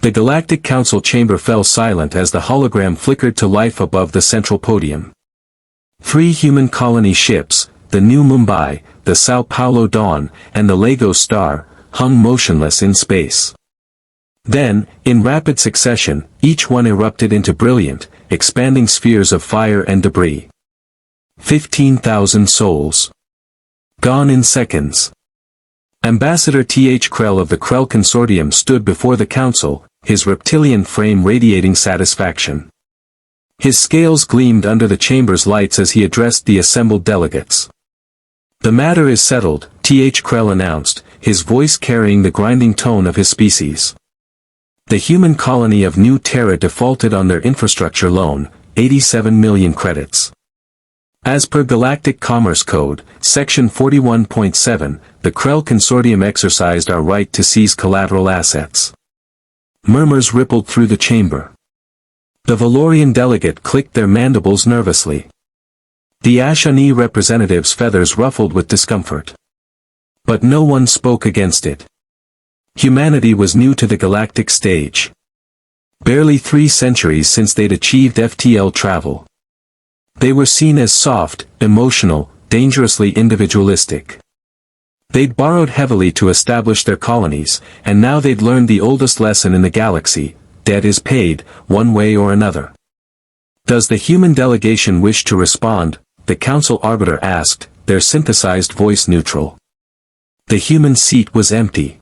The Galactic Council chamber fell silent as the hologram flickered to life above the central podium. 3 human colony ships, the New Mumbai, the Sao Paulo Dawn, and the Lagos Star, hung motionless in space. Then, in rapid succession, each one erupted into brilliant, expanding spheres of fire and debris. 15,000 souls. Gone in seconds. Ambassador Th Krell of the Krell Consortium stood before the council, his reptilian frame radiating satisfaction. His scales gleamed under the chamber's lights as he addressed the assembled delegates. "The matter is settled," Th Krell announced, his voice carrying the grinding tone of his species. The human colony of New Terra defaulted on their infrastructure loan, 87 million credits. As per Galactic Commerce Code, Section 41.7, the Krell Consortium exercised our right to seize collateral assets. Murmurs rippled through the chamber. The Valorian delegate clicked their mandibles nervously. The Ashani representative's feathers ruffled with discomfort. But no one spoke against it. Humanity was new to the galactic stage. Barely 3 centuries since they'd achieved FTL travel. They were seen as soft, emotional, dangerously individualistic. They'd borrowed heavily to establish their colonies, and now they'd learned the oldest lesson in the galaxy: debt is paid, one way or another. "Does the human delegation wish to respond?" the council arbiter asked, their synthesized voice neutral. The human seat was empty.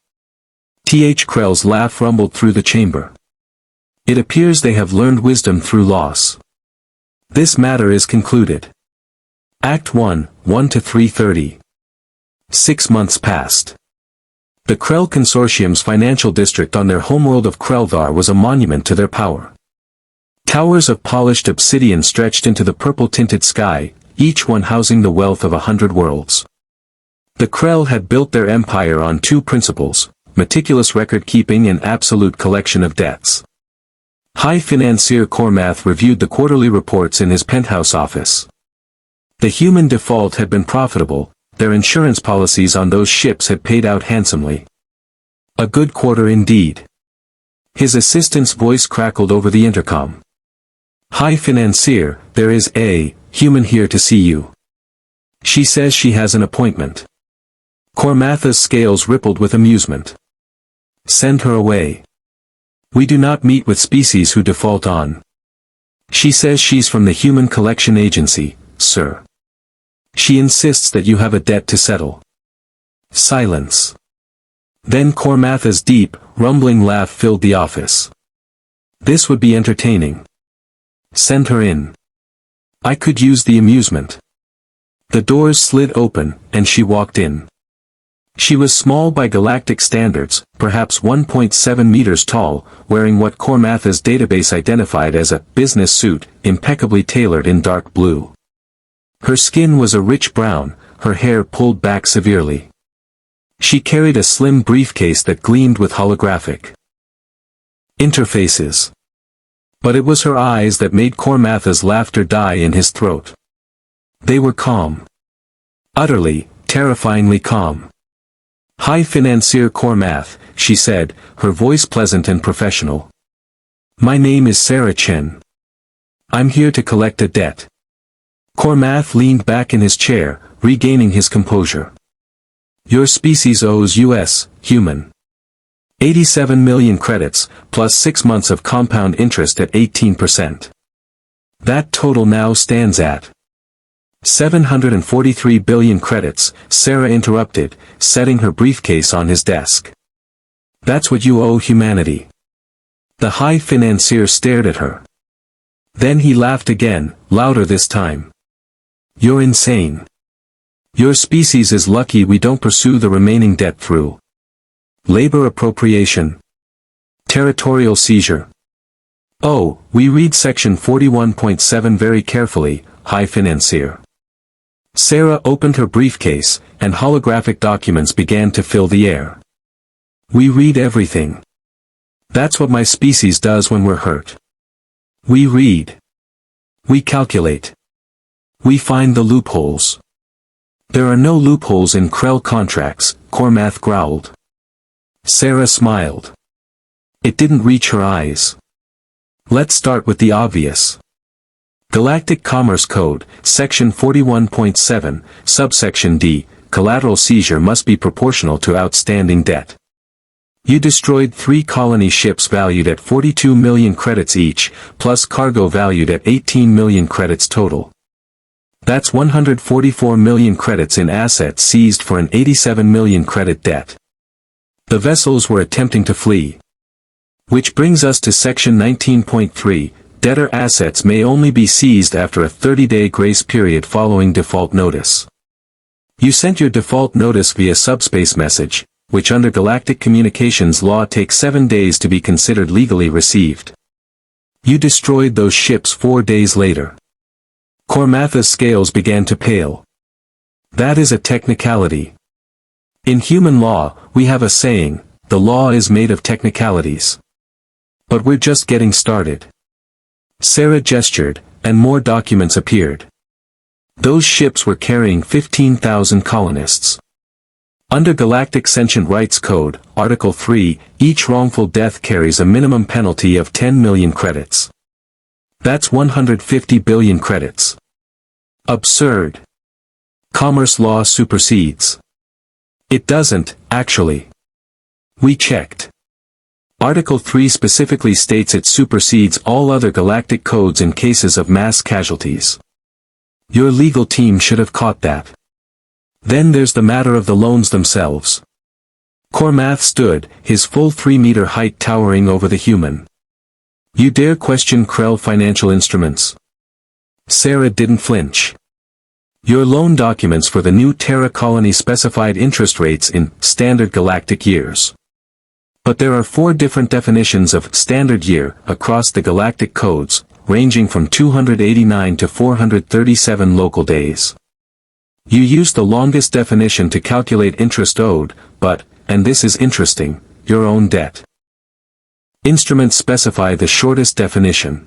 Th Krell's laugh rumbled through the chamber. "It appears they have learned wisdom through loss. This matter is concluded." Act 1, 1 to 3:30. 6 months passed. The Krell Consortium's financial district on their homeworld of Krelldar was a monument to their power. Towers of polished obsidian stretched into the purple-tinted sky, each one housing the wealth of 100 worlds. The Krell had built their empire on 2 principles: meticulous record-keeping and absolute collection of debts. High Financier Cormath reviewed the quarterly reports in his penthouse office. The human default had been profitable, their insurance policies on those ships had paid out handsomely. A good quarter indeed. His assistant's voice crackled over the intercom. "High Financier, there is a human here to see you. She says she has an appointment." Cormatha's scales rippled with amusement. "Send her away. We do not meet with species who default on. She says she's from the Human Collection Agency, sir. She insists that you have a debt to settle." Silence. Then Cormatha's deep, rumbling laugh filled the office. "This would be entertaining. Send her in. I could use the amusement." The doors slid open, and she walked in. She was small by galactic standards, perhaps 1.7 meters tall, wearing what Cormatha's database identified as a business suit, impeccably tailored in dark blue. Her skin was a rich brown, her hair pulled back severely. She carried a slim briefcase that gleamed with holographic interfaces. But it was her eyes that made Cormatha's laughter die in his throat. They were calm. Utterly, terrifyingly calm. "High Financier Cormath," she said, her voice pleasant and professional. "My name is Sarah Chen. I'm here to collect a debt." Cormath leaned back in his chair, regaining his composure. "Your species owes US, human. 87 million credits, plus 6 months of compound interest at 18%. That total now stands at 743 billion credits, Sarah interrupted, setting her briefcase on his desk. "That's what you owe humanity." The High Financier stared at her. Then he laughed again, louder this time. "You're insane. Your species is lucky we don't pursue the remaining debt through labor appropriation, territorial seizure. Oh, we read Section 41.7 very carefully, High Financier." Sarah opened her briefcase, and holographic documents began to fill the air. "We read everything. That's what my species does when we're hurt. We read. We calculate. We find the loopholes." "There are no loopholes in Krell contracts," Cormath growled. Sarah smiled. It didn't reach her eyes. Let's start with the obvious. Galactic Commerce Code, Section 41.7, Subsection D, collateral seizure must be proportional to outstanding debt. You destroyed 3 colony ships valued at 42 million credits each, plus cargo valued at 18 million credits total. That's 144 million credits in assets seized for an 87 million credit debt. The vessels were attempting to flee. Which brings us to Section 19.3, debtor assets may only be seized after a 30-day grace period following default notice. You sent your default notice via subspace message, which under Galactic Communications law takes 7 days to be considered legally received. You destroyed those ships 4 days later. Kormatha's scales began to pale. That is a technicality. In human law, we have a saying, the law is made of technicalities. But we're just getting started. Sarah gestured, and more documents appeared. Those ships were carrying 15,000 colonists. Under Galactic Sentient Rights Code, Article 3, each wrongful death carries a minimum penalty of 10 million credits. That's 150 billion credits. Absurd. Commerce law supersedes. It doesn't, actually. We checked. Article 3 specifically states it supersedes all other galactic codes in cases of mass casualties. Your legal team should have caught that. Then there's the matter of the loans themselves. Kormath stood, his full 3-meter height towering over the human. You dare question Krell financial instruments? Sarah didn't flinch. Your loan documents for the new Terra colony specified interest rates in standard galactic years. But there are 4 different definitions of standard year across the galactic codes, ranging from 289 to 437 local days. You use the longest definition to calculate interest owed, but, and this is interesting, your own debt. Instruments specify the shortest definition.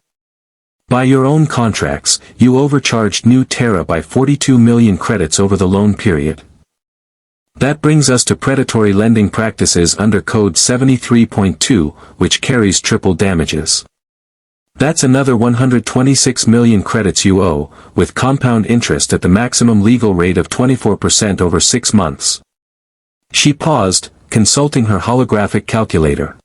By your own contracts, you overcharged New Terra by 42 million credits over the loan period. That brings us to predatory lending practices under Code 73.2, which carries triple damages. That's another 126 million credits you owe, with compound interest at the maximum legal rate of 24% over 6 months. She paused, consulting her holographic calculator.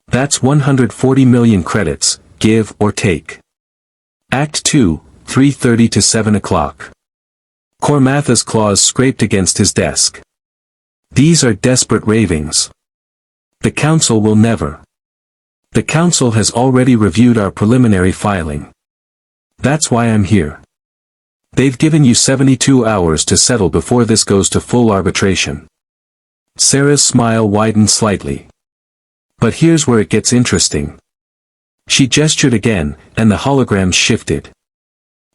That's 140 million credits, give or take. Act 2, 3:30 to 7 o'clock. Kormatha's claws scraped against his desk. These are desperate ravings. The Council will never. The Council has already reviewed our preliminary filing. That's why I'm here. They've given you 72 hours to settle before this goes to full arbitration. Sarah's smile widened slightly. But here's where it gets interesting. She gestured again, and the holograms shifted.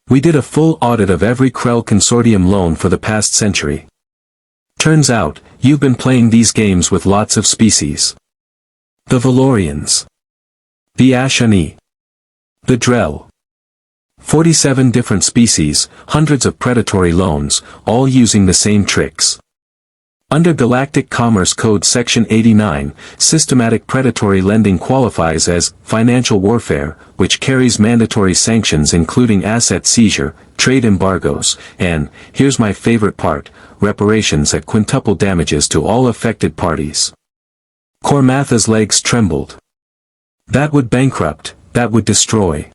We did a full audit of every Krell Consortium loan for the past century. Turns out, you've been playing these games with lots of species. The Valorians. The Ashani. The Drell. 47 different species, hundreds of predatory loans, all using the same tricks. Under Galactic Commerce Code Section 89, systematic predatory lending qualifies as financial warfare, which carries mandatory sanctions including asset seizure, trade embargoes, and, here's my favorite part, reparations at quintuple damages to all affected parties. Kormatha's legs trembled. That would bankrupt, that would destroy.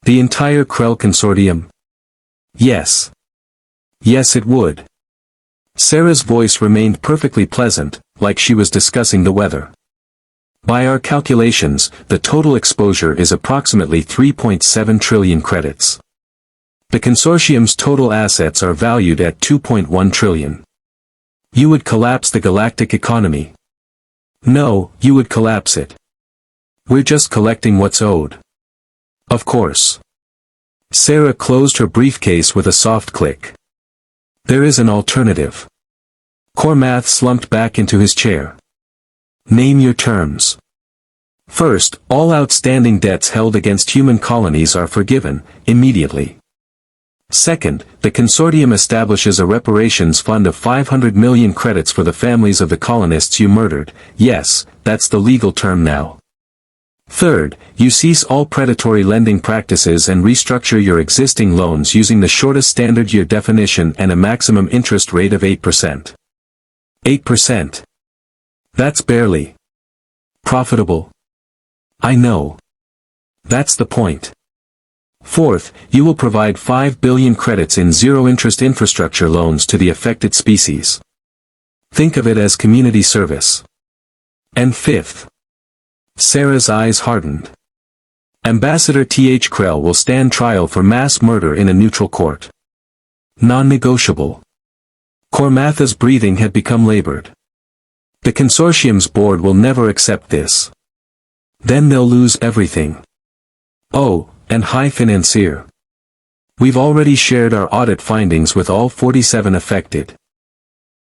The entire Krell Consortium? Yes. Yes it would. Sarah's voice remained perfectly pleasant, like she was discussing the weather. By our calculations, the total exposure is approximately 3.7 trillion credits. The consortium's total assets are valued at 2.1 trillion. You would collapse the galactic economy. No, you would collapse it. We're just collecting what's owed. Of course. Sarah closed her briefcase with a soft click. There is an alternative. Kormath slumped back into his chair. Name your terms. First, all outstanding debts held against human colonies are forgiven, immediately. Second, the consortium establishes a reparations fund of 500 million credits for the families of the colonists you murdered. Yes, that's the legal term now. Third, you cease all predatory lending practices and restructure your existing loans using the shortest standard year definition and a maximum interest rate of 8%. 8%. That's barely profitable. I know. That's the point. Fourth, you will provide 5 billion credits in zero-interest infrastructure loans to the affected species. Think of it as community service. And fifth. Sarah's eyes hardened. Ambassador T.H. Krell will stand trial for mass murder in a neutral court. Non-negotiable. Kormatha's breathing had become labored. The consortium's board will never accept this. Then they'll lose everything. Oh, and high financier. We've already shared our audit findings with all 47 affected.